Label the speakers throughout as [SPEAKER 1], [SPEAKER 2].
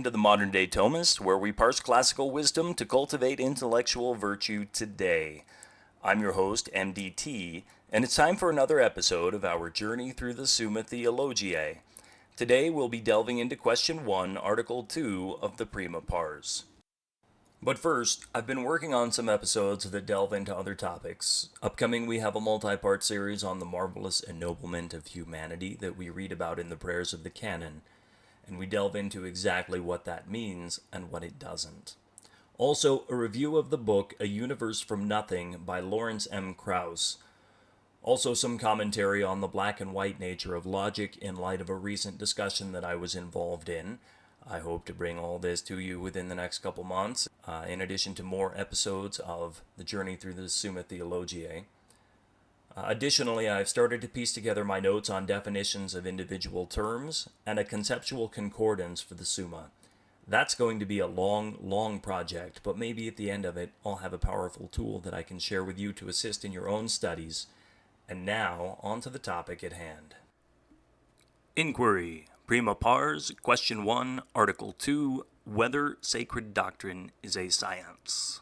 [SPEAKER 1] into the Modern Day Thomist, where we parse classical wisdom to cultivate intellectual virtue today. I'm your host, MDT, and it's time for another episode of our journey through the Summa Theologiae. Today we'll be delving into Question 1, Article 2 of the Prima Pars. But first, I've been working on some episodes that delve into other topics. Upcoming, we have a multi-part series on the marvelous ennoblement of humanity that we read about in the prayers of the canon, and we delve into exactly what that means and what it doesn't. Also, a review of the book A Universe from Nothing by Lawrence M. Krauss. Also, some commentary on the black and white nature of logic in light of a recent discussion that I was involved in. I hope to bring all this to you within the next couple months, in addition to more episodes of the journey through the Summa Theologiae. Additionally, I've started to piece together my notes on definitions of individual terms and a conceptual concordance for the Summa. That's going to be a long project, but maybe at the end of it, I'll have a powerful tool that I can share with you to assist in your own studies. And now, on to the topic at hand. Inquiry. Prima Pars, Question 1, Article 2, Whether Sacred Doctrine is a Science.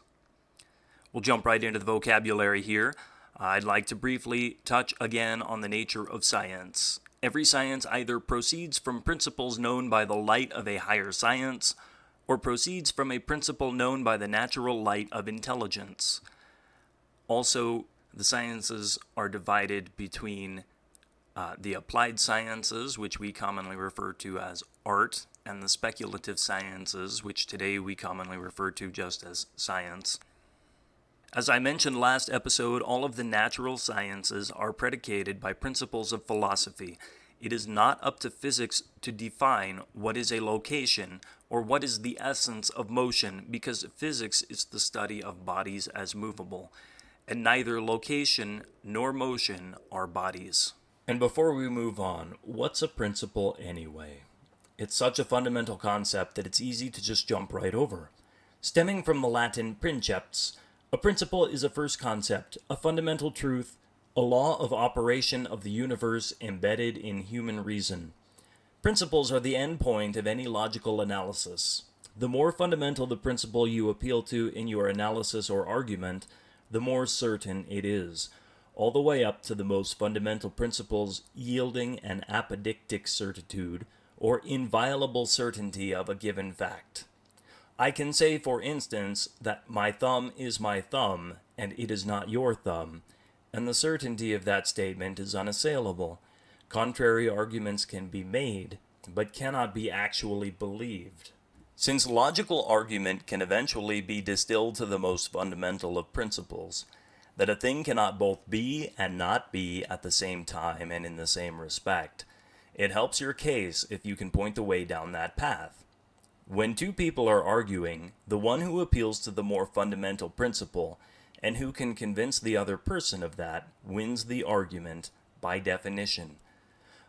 [SPEAKER 1] We'll jump right into the vocabulary here. I'd like to briefly touch again on the nature of science. Every science either proceeds from principles known by the light of a higher science, or proceeds from a principle known by the natural light of intelligence. Also, the sciences are divided between the applied sciences, which we commonly refer to as art, and the speculative sciences, which today we commonly refer to just as science. As I mentioned last episode, all of the natural sciences are predicated by principles of philosophy. It is not up to physics to define what is a location or what is the essence of motion, because physics is the study of bodies as movable, and neither location nor motion are bodies. And before we move on, what's a principle anyway? It's such a fundamental concept that it's easy to just jump right over. Stemming from the Latin princeps, a principle is a first concept, a fundamental truth, a law of operation of the universe embedded in human reason. Principles are the end point of any logical analysis. The more fundamental the principle you appeal to in your analysis or argument, the more certain it is, all the way up to the most fundamental principles yielding an apodictic certitude, or inviolable certainty of a given fact. I can say, for instance, that my thumb is my thumb, and it is not your thumb, and the certainty of that statement is unassailable. Contrary arguments can be made, but cannot be actually believed. Since logical argument can eventually be distilled to the most fundamental of principles, that a thing cannot both be and not be at the same time and in the same respect, it helps your case if you can point the way down that path. When two people are arguing, the one who appeals to the more fundamental principle, and who can convince the other person of that, wins the argument by definition.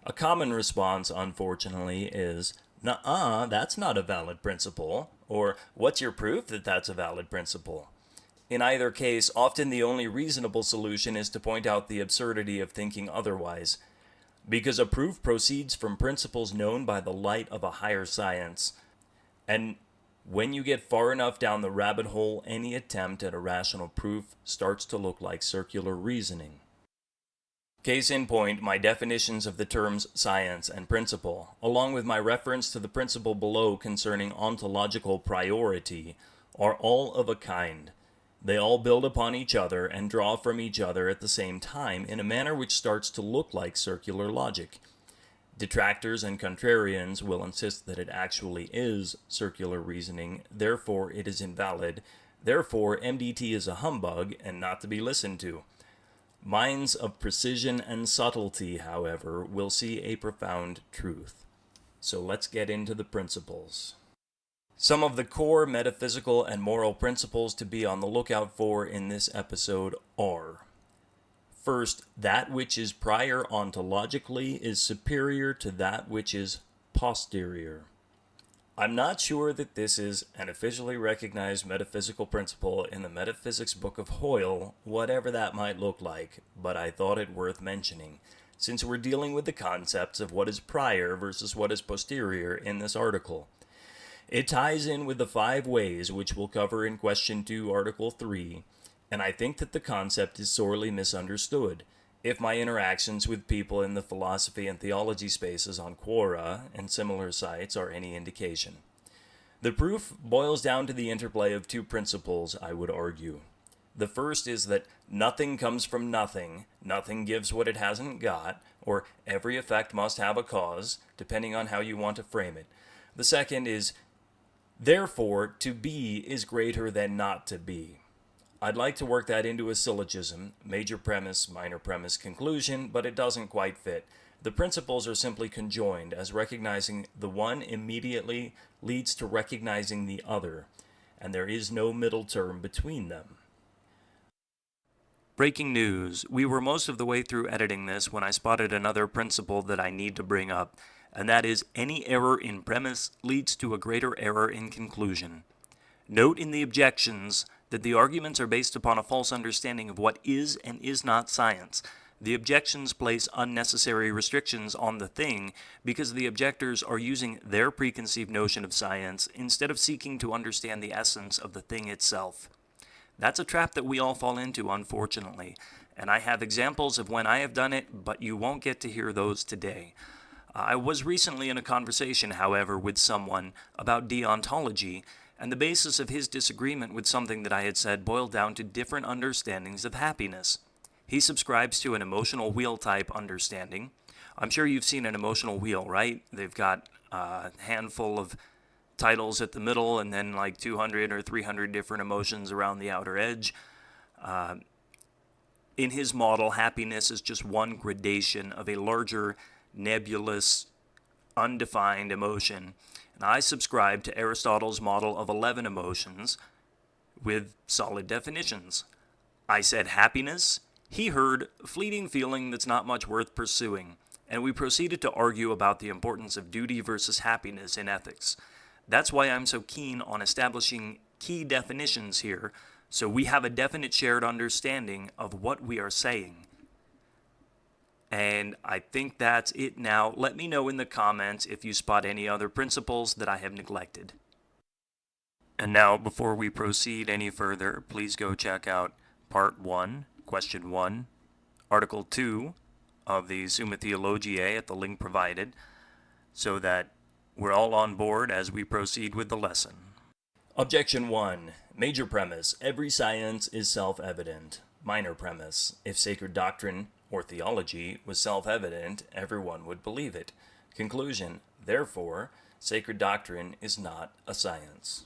[SPEAKER 1] A common response, unfortunately, is, "Nuh-uh, that's not a valid principle," or "What's your proof that that's a valid principle?" In either case, often the only reasonable solution is to point out the absurdity of thinking otherwise, because a proof proceeds from principles known by the light of a higher science, and when you get far enough down the rabbit hole, any attempt at a rational proof starts to look like circular reasoning. Case in point, my definitions of the terms science and principle, along with my reference to the principle below concerning ontological priority, are all of a kind. They all build upon each other and draw from each other at the same time in a manner which starts to look like circular logic. Detractors and contrarians will insist that it actually is circular reasoning, therefore it is invalid, therefore MDT is a humbug and not to be listened to. Minds of precision and subtlety, however, will see a profound truth. So let's get into the principles. Some of the core metaphysical and moral principles to be on the lookout for in this episode are: first, that which is prior ontologically is superior to that which is posterior. I'm not sure that this is an officially recognized metaphysical principle in the Metaphysics Book of Hoyle, whatever that might look like, but I thought it worth mentioning, since we're dealing with the concepts of what is prior versus what is posterior in this article. It ties in with the 5 ways which we'll cover in Question 2, Article 3, and I think that the concept is sorely misunderstood. If my interactions with people in the philosophy and theology spaces on Quora and similar sites are any indication. The proof boils down to the interplay of 2 principles, I would argue. The first is that nothing comes from nothing, nothing gives what it hasn't got, or every effect must have a cause, depending on how you want to frame it. The second is, therefore, to be is greater than not to be. I'd like to work that into a syllogism, major premise, minor premise, conclusion, but it doesn't quite fit. The principles are simply conjoined, as recognizing the one immediately leads to recognizing the other, and there is no middle term between them. Breaking news. We were most of the way through editing this when I spotted another principle that I need to bring up, and that is any error in premise leads to a greater error in conclusion. Note in the objections that the arguments are based upon a false understanding of what is and is not science. The objections place unnecessary restrictions on the thing because the objectors are using their preconceived notion of science instead of seeking to understand the essence of the thing itself. That's a trap that we all fall into, unfortunately, and I have examples of when I have done it, but you won't get to hear those today. I was recently in a conversation, however, with someone about deontology, and the basis of his disagreement with something that I had said boiled down to different understandings of happiness. He subscribes to an emotional wheel type understanding. I'm sure you've seen an emotional wheel, right? They've got a handful of titles at the middle and then like 200 or 300 different emotions around the outer edge. In his model, happiness is just one gradation of a larger, nebulous, undefined emotion. And I subscribe to Aristotle's model of 11 emotions with solid definitions. I said happiness. He heard fleeting feeling that's not much worth pursuing. And we proceeded to argue about the importance of duty versus happiness in ethics. That's why I'm so keen on establishing key definitions here, so we have a definite shared understanding of what we are saying. And I think that's it now. Let me know in the comments if you spot any other principles that I have neglected. And now, before we proceed any further, please go check out Part 1, Question 1, Article 2 of the Summa Theologiae at the link provided, so that we're all on board as we proceed with the lesson. Objection 1. Major premise. Every science is self-evident. Minor premise. If sacred doctrine or theology was self-evident, everyone would believe it. Conclusion. Therefore, sacred doctrine is not a science.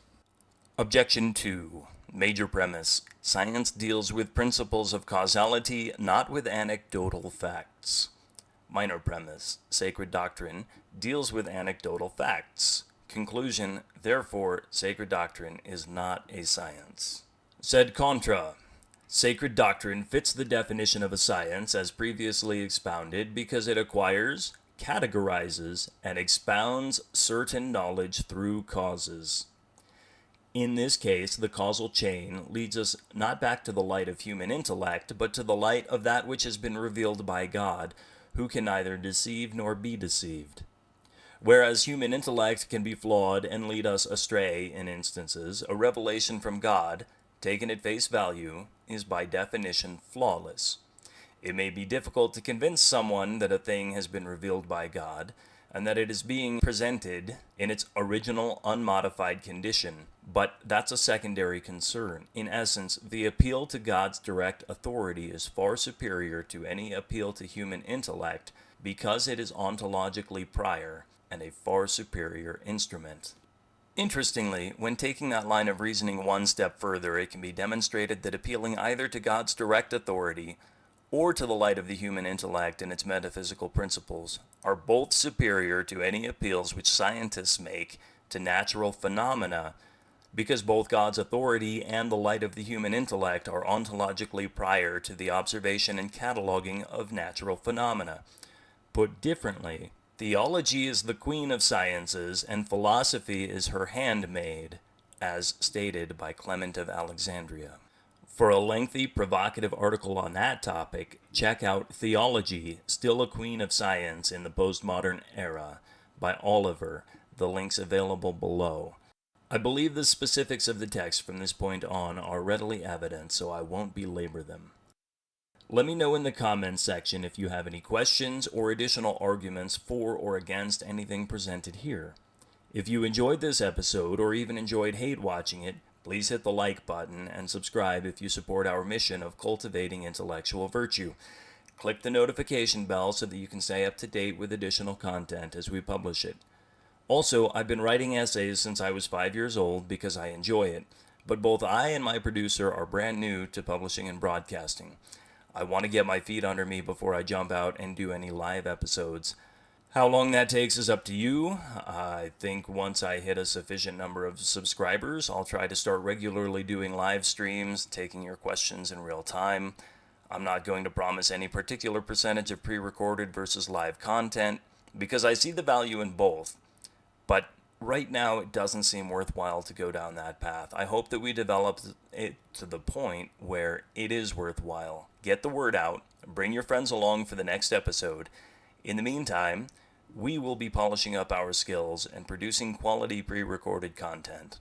[SPEAKER 1] Objection 2. Major premise. Science deals with principles of causality, not with anecdotal facts. Minor premise. Sacred doctrine deals with anecdotal facts. Conclusion. Therefore, sacred doctrine is not a science. Said contra. Sacred doctrine fits the definition of a science as previously expounded because it acquires, categorizes, and expounds certain knowledge through causes. In this case, the causal chain leads us not back to the light of human intellect, but to the light of that which has been revealed by God, who can neither deceive nor be deceived. Whereas human intellect can be flawed and lead us astray in instances, a revelation from God, taken at face value, is by definition flawless. It may be difficult to convince someone that a thing has been revealed by God, and that it is being presented in its original unmodified condition, but that's a secondary concern. In essence, the appeal to God's direct authority is far superior to any appeal to human intellect because it is ontologically prior and a far superior instrument. Interestingly, when taking that line of reasoning one step further, it can be demonstrated that appealing either to God's direct authority or to the light of the human intellect and its metaphysical principles are both superior to any appeals which scientists make to natural phenomena, because both God's authority and the light of the human intellect are ontologically prior to the observation and cataloging of natural phenomena. Put differently, theology is the queen of sciences and philosophy is her handmaid, as stated by Clement of Alexandria. For a lengthy, provocative article on that topic, check out Theology, Still a Queen of Science in the Postmodern Era by Oliver. The link's available below. I believe the specifics of the text from this point on are readily evident, so I won't belabor them. Let me know in the comments section if you have any questions or additional arguments for or against anything presented here. If you enjoyed this episode or even enjoyed hate watching it, please hit the like button and subscribe if you support our mission of cultivating intellectual virtue. Click the notification bell so that you can stay up to date with additional content as we publish it. Also, I've been writing essays since I was 5 years old because I enjoy it, but both I and my producer are brand new to publishing and broadcasting. I want to get my feet under me before I jump out and do any live episodes. How long that takes is up to you. I think once I hit a sufficient number of subscribers, I'll try to start regularly doing live streams, taking your questions in real time. I'm not going to promise any particular percentage of pre-recorded versus live content, because I see the value in both. But right now, it doesn't seem worthwhile to go down that path. I hope that we develop it to the point where it is worthwhile. Get the word out, bring your friends along for the next episode. In the meantime, we will be polishing up our skills and producing quality pre-recorded content.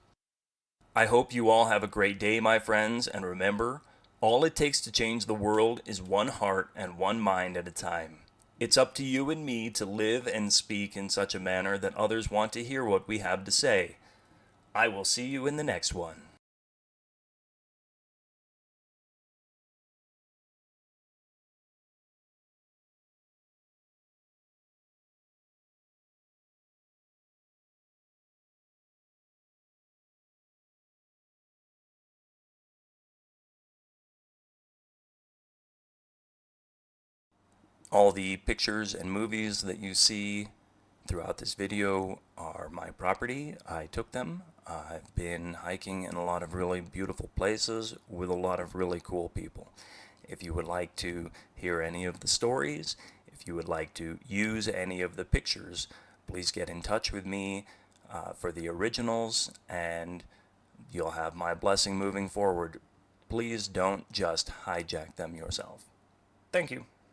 [SPEAKER 1] I hope you all have a great day, my friends, and remember, all it takes to change the world is one heart and one mind at a time. It's up to you and me to live and speak in such a manner that others want to hear what we have to say. I will see you in the next one. All the pictures and movies that you see throughout this video are my property. I took them. I've been hiking in a lot of really beautiful places with a lot of really cool people. If you would like to hear any of the stories, if you would like to use any of the pictures, please get in touch with me for the originals, and you'll have my blessing moving forward. Please don't just hijack them yourself. Thank you.